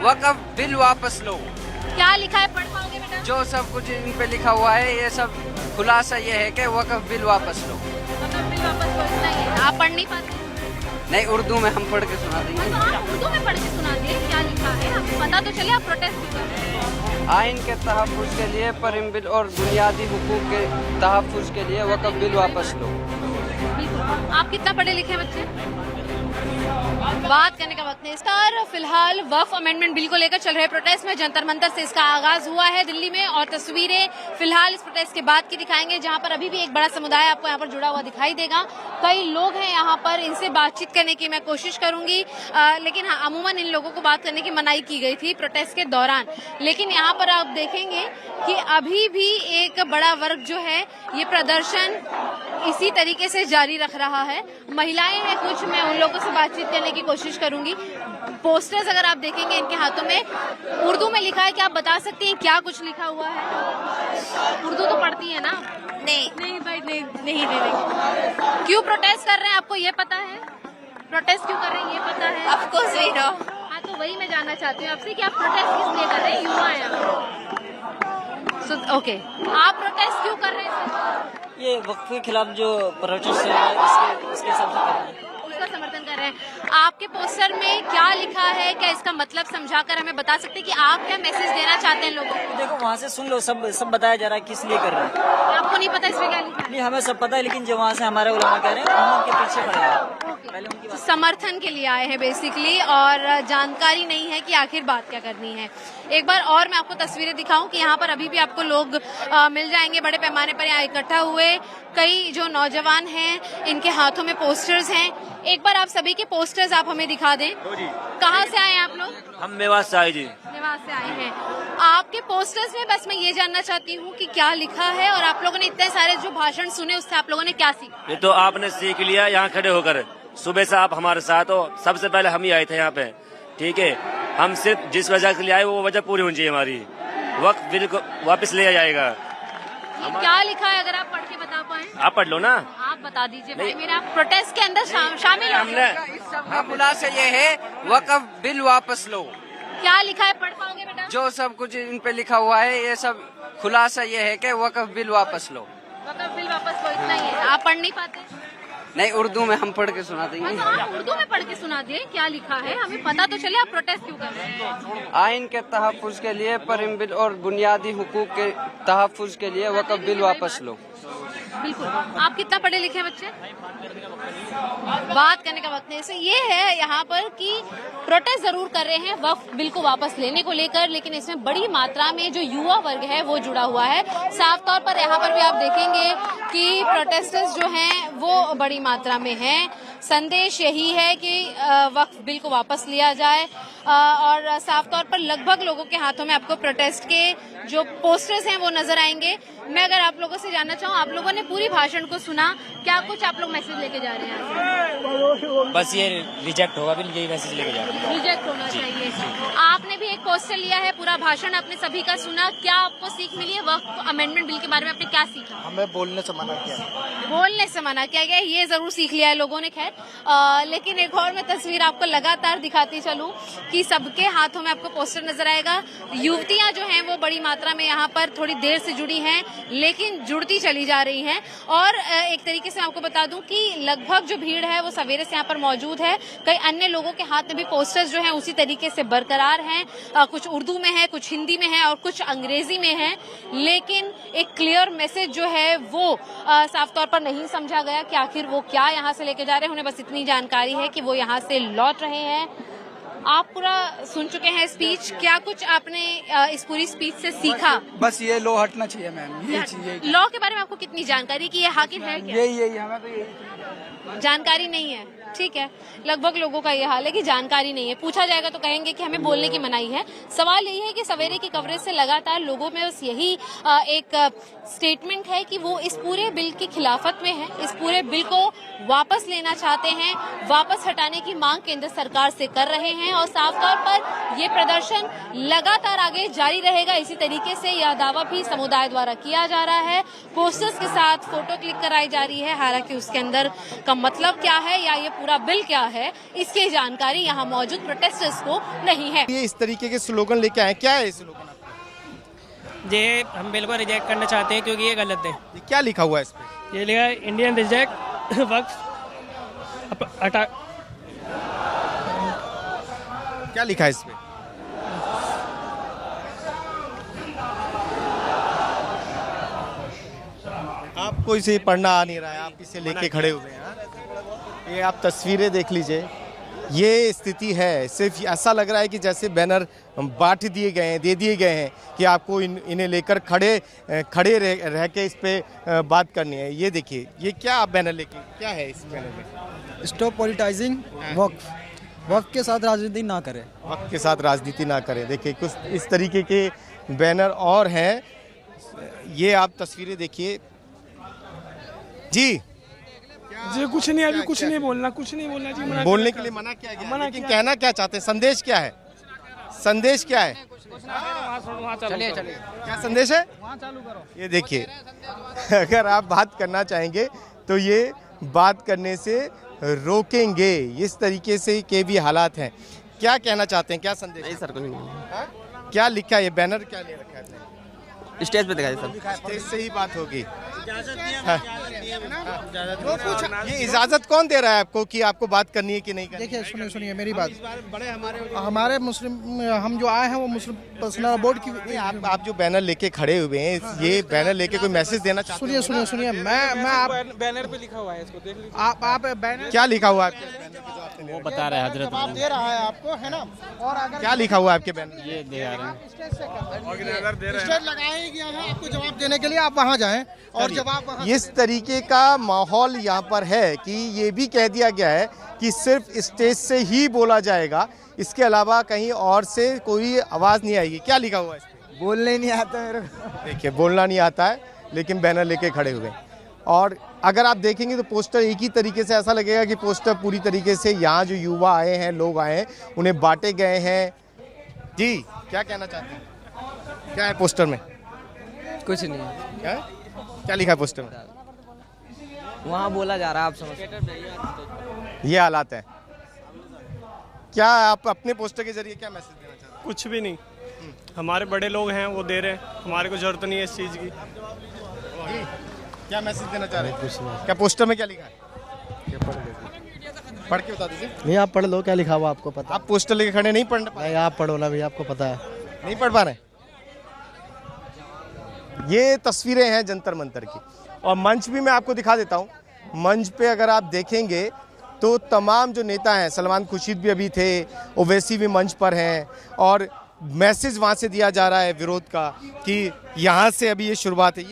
वक़्फ़ bill वापस लो। क्या लिखा है, पढ़ पाओगे बेटा? जो सब कुछ इन पे लिखा हुआ है, ये सब खुलासा ये है कि वक़्फ़ बिल वापस लो। वक़्फ़ बिल वापस लो, इतना ही है। आप पढ़ नहीं पाते? नहीं, उर्दू में हम पढ़ के सुना देंगे। तो आप उर्दू में पढ़ के सुना दिए, क्या लिखा है आपको पता तो चले, आप प्रोटेस्ट क्यों कर रहे हैं? आइन के तहफ़्फ़ुज़ के लिए परिम बिल और बुनियादी हुकूक के तहफ़्फ़ुज़ के लिए वक़्फ़ बिल वापस लो। बिल्कुल। आप कितना पढ़े लिखे हैं बच्चे? बात करने का वक्त नहीं। स्टार फिलहाल वक्फ अमेंडमेंट बिल को लेकर चल रहे प्रोटेस्ट में जंतर मंतर से इसका आगाज हुआ है दिल्ली में, और तस्वीरें फिलहाल इस प्रोटेस्ट के बाद की दिखाएंगे, जहां पर अभी भी एक बड़ा समुदाय आपको यहां पर जुड़ा हुआ दिखाई देगा। कई लोग हैं यहां पर, इनसे बातचीत करने की मैं कोशिश करूंगी, लेकिन हाँ, अमूमन इन लोगों को बात करने की मनाही की गई थी प्रोटेस्ट के दौरान। लेकिन यहाँ पर आप देखेंगे कि अभी भी एक बड़ा वर्ग जो है ये प्रदर्शन इसी तरीके से जारी रख रहा है। महिलाएं हैं कुछ, मैं उन लोगों से बातचीत करने की कोशिश करूंगी। पोस्टर्स अगर आप देखेंगे इनके हाथों में उर्दू में लिखा है, क्या आप बता सकती हैं क्या कुछ लिखा हुआ है? उर्दू तो पढ़ती है ना? नहीं भाई, नहीं दे देंगे। क्यों प्रोटेस्ट कर रहे हैं, आपको ये पता है? प्रोटेस्ट क्यों कर रहे हैं ये पता है? Of course we know. हाँ, तो वही मैं जानना चाहती हूँ आपसे कि आप प्रोटेस्ट किस लिए कर रहे हैं? युवा है आप। ओके, आप प्रोटेस्ट क्यों कर रहे हैं? ये वक्फ के खिलाफ जो प्रोटेस्ट है इसके हिसाब से कर रहे हैं, उसका समर्थन कर रहे हैं। आपके पोस्टर में क्या लिखा है, क्या इसका मतलब समझाकर हमें बता सकते हैं कि आप क्या मैसेज देना चाहते हैं लोगों को? देखो वहाँ से सुन लो, सब बताया जा रहा है किस लिए कर रहे हैं। आपको नहीं पता इसमें क्या लिखा है? नहीं, हमें सब पता है, लेकिन जो वहाँ से हमारे उलमा कह रहे हैं हम उनके पीछे पड़े हैं। पहले उनकी बात समर्थन के लिए आए हैं बेसिकली, और जानकारी नहीं है कि आखिर बात क्या करनी है। एक बार और मैं आपको तस्वीरें दिखाऊं कि यहाँ पर अभी भी आपको लोग मिल जाएंगे बड़े पैमाने पर यहाँ इकट्ठा हुए। कई जो नौजवान हैं इनके हाथों में पोस्टर्स हैं। एक बार आप सभी के पोस्टर्स आप हमें दिखा दें। कहाँ से आए हैं आप लोग? हम मेवात से आए जी। मेवात से आए हैं। आपके पोस्टर्स में बस मैं ये जानना चाहती हूँ कि क्या लिखा है, और आप लोगों ने इतने सारे जो भाषण सुने उससे आप लोगों ने क्या सीखा? ये तो आपने सीख लिया यहाँ खड़े होकर। सुबह से आप हमारे साथ हो, सबसे पहले हम ही आए थे यहाँ पे, ठीक है। हम सिर्फ जिस वजह के लिए आए वो वजह पूरी होनी चाहिए हमारी। वक्त बिल को वापस लिया जाएगा। क्या लिखा है, अगर आप पढ़ के बता पाए? आप पढ़ लो ना। आप बता दीजिए भाई, मेरा प्रोटेस्ट के अंदर शामिल हो। हमने इस सब का खुलासा ये है, वक़्फ़ बिल वापस लो। क्या लिखा है, पढ़ पाओगे बेटा? जो सब कुछ इन पे लिखा हुआ है, ये सब खुलासा ये है कि वक़्फ़ बिल वापस लो। वक़्फ़ बिल वापस लो, इतना ही है। आप पढ़ नहीं पाते? नहीं, उर्दू में हम पढ़ के सुना देंगे। हाँ, तो आप उर्दू में पढ़ के सुना दिए, क्या लिखा है हमें पता तो चले, आप प्रोटेस्ट क्यों कर रहे हैं? आइन के तहफ़्फ़ुज़ के लिए परिम बिल और बुनियादी हुकूक के तहफ़्फ़ुज़ के लिए वक़्फ़ बिल वापस लो। बिल्कुल। आप कितना पढ़े लिखे हैं बच्चे? बात करने का वक्त नहीं। इससे ये है यहाँ पर कि प्रोटेस्ट जरूर कर रहे हैं वक्फ बिल को वापस लेने को लेकर, लेकिन इसमें बड़ी मात्रा में जो युवा वर्ग है वो जुड़ा हुआ है। साफ तौर पर यहाँ पर भी आप देखेंगे कि प्रोटेस्टर्स जो हैं वो बड़ी मात्रा में हैं। संदेश यही है कि वक्फ बिल को वापस लिया जाए, और साफ तौर पर लगभग लोगों के हाथों में आपको प्रोटेस्ट के जो पोस्टर्स हैं वो नजर आएंगे। मैं अगर आप लोगों से जानना चाहूँ, आप लोगों ने पूरी भाषण को सुना, क्या कुछ आप लोग मैसेज लेके जा रहे हैं? बस ये रिजेक्ट होगा बिल, यही मैसेज लेके जा रहे हैं। रिजेक्ट होना चाहिए। आपने भी एक पोस्टर लिया है, पूरा भाषण आपने सभी का सुना, क्या आपको सीख मिली है वक्फ अमेंडमेंट बिल के बारे में? आपने क्या सीखा? हमें बोलने से मना किया। बोलने से मना किया गया, ये जरूर सीख लिया है लोगों ने। खैर, लेकिन एक और मैं तस्वीर आपको लगातार दिखाती चलूं कि सबके हाथों में आपको पोस्टर नजर आएगा। युवतियां जो हैं वो बड़ी मात्रा में यहाँ पर थोड़ी देर से जुड़ी हैं, लेकिन जुड़ती चली जा रही हैं। और एक तरीके से आपको बता दूं कि लगभग जो भीड़ है वो सवेरे से यहाँ पर मौजूद है। कई अन्य लोगों के हाथ में भी पोस्टर्स जो हैं उसी तरीके से बरकरार हैं। कुछ उर्दू में है, कुछ हिंदी में है और कुछ अंग्रेजी में है, लेकिन एक क्लियर मैसेज जो है वो साफ तौर पर नहीं समझा गया कि आखिर वो क्या यहाँ से लेके जा रहे हैं। उन्हें बस इतनी जानकारी है कि वो यहाँ से लौट रहे हैं। आप पूरा सुन चुके हैं स्पीच, क्या कुछ आपने इस पूरी स्पीच से सीखा? बस ये लो हटना चाहिए मैम, ये चीज। लॉ के बारे में आपको कितनी जानकारी कि ये हाकिम है क्या? यही हमें तो यही जानकारी नहीं है। ठीक है, लगभग लोगों का ये हाल है कि जानकारी नहीं है। पूछा जाएगा तो कहेंगे कि हमें बोलने की मनाही है। सवाल यही है कि सवेरे की कवरेज से लगातार लोगों में बस यही एक स्टेटमेंट है कि वो इस पूरे बिल की खिलाफत में है, इस पूरे बिल को वापस लेना चाहते हैं, वापस हटाने की मांग केंद्र सरकार से कर रहे हैं। और साफ तौर पर ये प्रदर्शन लगातार आगे जारी रहेगा। इसी तरीके से यह दावा भी समुदाय द्वारा किया जा रहा है। पोस्टर्स के साथ फोटो क्लिक कराई जा रही है, हालांकि उसके अंदर का मतलब क्या है या ये पूरा बिल क्या है इसकी जानकारी यहाँ मौजूद प्रोटेस्टर्स को नहीं है। ये इस तरीके के स्लोगन लेके आए, क्या है ये स्लोगन? ये हम बिल को रिजेक्ट करना चाहते हैं क्योंकि ये गलत है। ये क्या लिखा हुआ है इस पे? ये लिखा है इंडियन रिजेक्ट वक्फ हटा। क्या लिखा है इस पे? आपको इसे पढ़ना आ नहीं रहा है, आप इसे लेके खड़े हुए हैं। हाँ? ये आप तस्वीरें देख लीजिए, ये स्थिति है। सिर्फ ऐसा लग रहा है कि जैसे बैनर बांट दिए गए हैं, दे दिए गए हैं कि आपको इन्हें लेकर खड़े रह के इस पे बात करनी है। ये देखिए, ये क्या आप बैनर लेके, क्या है इस बैनर में? स्टॉप पॉलिटाइजिंग वक्त के साथ राजनीति ना करें। वक्त के साथ राजनीति ना करें। देखिए कुछ इस तरीके के बैनर और हैं। ये आप तस्वीरें देखिए जी। जी कुछ नहीं, अभी कुछ नहीं बोलना जी। मना बोलने के लिए मना किया गया, लेकिन कहना क्या चाहते हैं? संदेश क्या है? संदेश क्या है? चलिए क्या संदेश है? ये देखिए, अगर आप बात करना चाहेंगे तो ये बात करने से रोकेंगे। इस तरीके से के भी हालात हैं। क्या कहना चाहते हैं? क्या संदेश? नहीं सर, कुछ नहीं। हाँ? क्या लिखा है? ये बैनर क्या ले रखा है? स्टेज पे दिखाई सर। स्टेज से ही बात होगी। ये इजाजत कौन दे रहा है आपको कि आपको बात करनी है कि नहीं करनी? देखिए सुनिए मेरी बात। हमारे मुस्लिम, हम जो आए हैं वो मुस्लिम पर्सनल बोर्ड की। नहीं, आप जो बैनर लेके खड़े हुए हैं, ये बैनर लेके कोई मैसेज देना चाहते हैं? सुनिए मैं आप बैनर पे लिखा हुआ है, इसको देख लीजिए। आप बैनर क्या लिखा हुआ है आपके बैनर पे जो आपने? वो बता रहे हैं हजरत, जवाब दे रहा है आपको, है ना? और अगर क्या लिखा हुआ है आपके बैनर? ये दे रहे हैं। स्टेज लगाया गया है आपको जवाब देने के लिए, आप वहाँ जाएं और जवाब वहाँ। इस तरीके का माहौल यहाँ पर है कि ये भी कह दिया गया है कि सिर्फ स्टेज से ही बोला जाएगा, इसके अलावा कहीं और से कोई आवाज़ नहीं आएगी। क्या लिखा हुआ है इसमें? बोलने नहीं आता मेरे को। देखिए, बोलना नहीं आता है लेकिन बैनर लेके खड़े हुए हैं। और अगर आप देखेंगे तो पोस्टर एक ही तरीके से, ऐसा लगेगा कि पोस्टर पूरी तरीके से यहाँ जो युवा आए हैं, लोग आए हैं, उन्हें बांटे गए हैं। जी क्या कहना चाहते हैं? क्या है पोस्टर में? कुछ नहीं। क्या लिखा है पोस्टर में? वहाँ बोला जा रहा है, आप समझ। ये हालात है। क्या आप अपने पोस्टर के जरिए क्या मैसेज देना चाहते हैं? कुछ भी नहीं, हमारे बड़े लोग हैं वो दे रहे हैं, हमारे को जरूरत नहीं है इस चीज़ की। क्या मैसेज देना चाह रहे हैं? कुछ नहीं। क्या पोस्टर में क्या लिखा है? पढ़ के बता दीजिए। नहीं आप पढ़ लो, क्या लिखा हुआ आपको पता? आप पोस्टर लेके खड़े नहीं पढ़ पा नहीं आप पढ़ो ना भैया, आपको पता है। नहीं पढ़ पा रहे? ये तस्वीरें हैं जंतर मंतर की, और मंच भी मैं आपको दिखा देता हूँ। मंच पे अगर आप देखेंगे तो तमाम जो नेता हैं, सलमान खुर्शीद भी अभी थे, ओवैसी भी मंच पर हैं, और मैसेज वहाँ से दिया जा रहा है विरोध का कि यहाँ से अभी ये शुरुआत है। ये